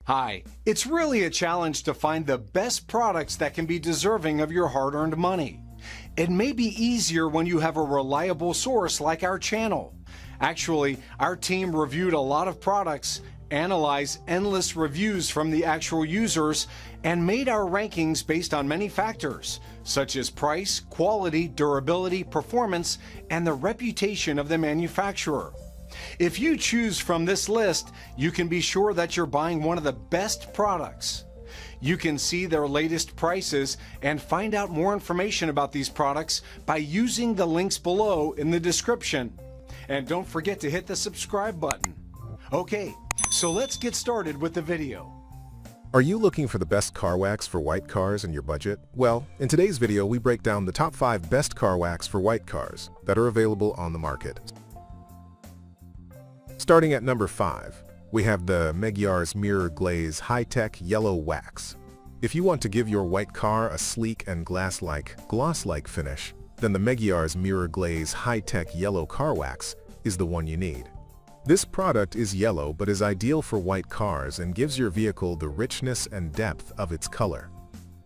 Hi, it's really a challenge to find the best products that can be deserving of your hard-earned money. It may be easier when you have a reliable source like our channel. Actually, our team reviewed a lot of products, analyzed endless reviews from the actual users, and made our rankings based on many factors, such as price, quality, durability, performance, and the reputation of the manufacturer. If you choose from this list, you can be sure that you're buying one of the best products. You can see their latest prices and find out more information about these products by using the links below in the description. And don't forget to hit the subscribe button. Okay, so let's get started with the video. Are you looking for the best car wax for white cars in your budget? Well, in today's video we break down the top 5 best car wax for white cars that are available on the market. Starting at number 5, we have the Meguiar's Mirror Glaze High-Tech Yellow Wax. If you want to give your white car a sleek and gloss-like finish, then the Meguiar's Mirror Glaze High-Tech Yellow Car Wax is the one you need. This product is yellow but is ideal for white cars and gives your vehicle the richness and depth of its color.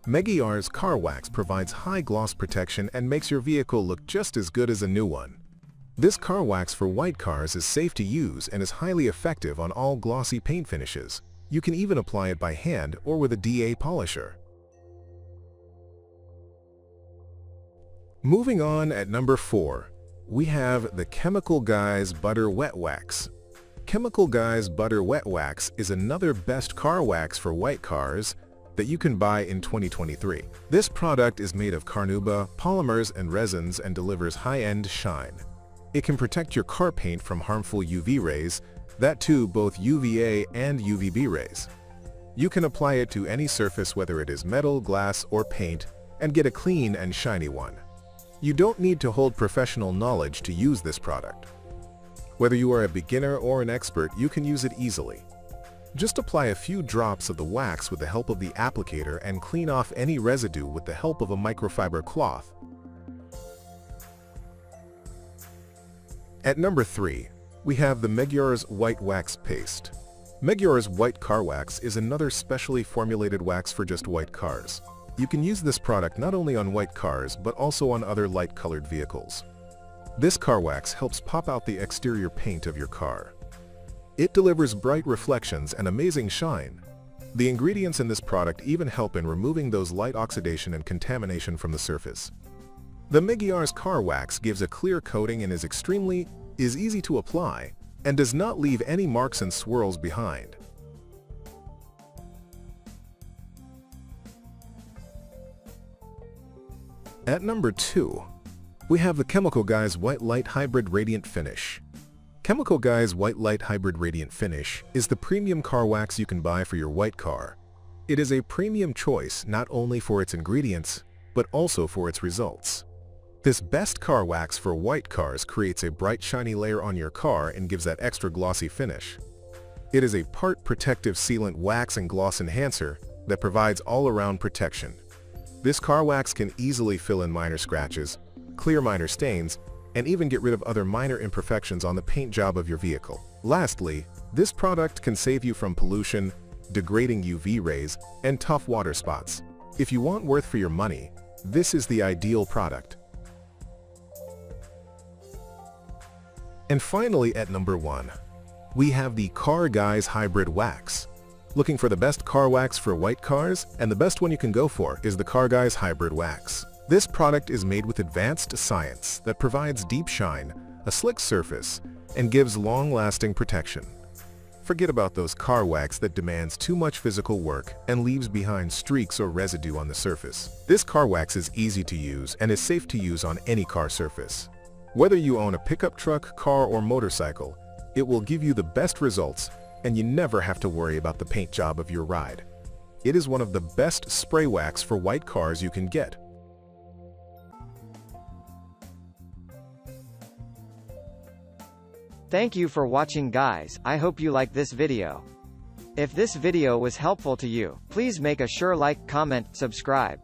Meguiar's Car Wax provides high gloss protection and makes your vehicle look just as good as a new one. This car wax for white cars is safe to use and is highly effective on all glossy paint finishes. You can even apply it by hand or with a DA polisher. Moving on at number 4, we have the Chemical Guys Butter Wet Wax. Chemical Guys Butter Wet Wax is another best car wax for white cars that you can buy in 2023. This product is made of carnauba, polymers, and resins and delivers high-end shine. It can protect your car paint from harmful UV rays, that too both UVA and UVB rays. You can apply it to any surface, whether it is metal, glass, or paint, and get a clean and shiny one. You don't need to hold professional knowledge to use this product. Whether you are a beginner or an expert, you can use it easily. Just apply a few drops of the wax with the help of the applicator and clean off any residue with the help of a microfiber cloth. At number 3, we have the Meguiar's White Wax Paste. Meguiar's White Car Wax is another specially formulated wax for just white cars. You can use this product not only on white cars but also on other light-colored vehicles. This car wax helps pop out the exterior paint of your car. It delivers bright reflections and amazing shine. The ingredients in this product even help in removing those light oxidation and contamination from the surface. The Meguiar's Car Wax gives a clear coating and is easy to apply and does not leave any marks and swirls behind. At number 2, we have the Chemical Guys White Light Hybrid Radiant Finish. Chemical Guys White Light Hybrid Radiant Finish is the premium car wax you can buy for your white car. It is a premium choice not only for its ingredients, but also for its results. This best car wax for white cars creates a bright shiny layer on your car and gives that extra glossy finish. It is a part protective sealant wax and gloss enhancer that provides all-around protection. This car wax can easily fill in minor scratches, clear minor stains, and even get rid of other minor imperfections on the paint job of your vehicle. Lastly, this product can save you from pollution, degrading UV rays, and tough water spots. If you want worth for your money, this is the ideal product. And finally, at number 1, we have the Car Guys Hybrid Wax. Looking for the best car wax for white cars? And the best one you can go for is the Car Guys Hybrid Wax. This product is made with advanced science that provides deep shine, a slick surface, and gives long-lasting protection. Forget about those car wax that demands too much physical work and leaves behind streaks or residue on the surface. This car wax is easy to use and is safe to use on any car surface. Whether you own a pickup truck, car, or motorcycle, it will give you the best results, and you never have to worry about the paint job of your ride. It is one of the best spray wax for white cars you can get. Thank you for watching, guys. I hope you liked this video. If this video was helpful to you, please make a sure like, comment, subscribe.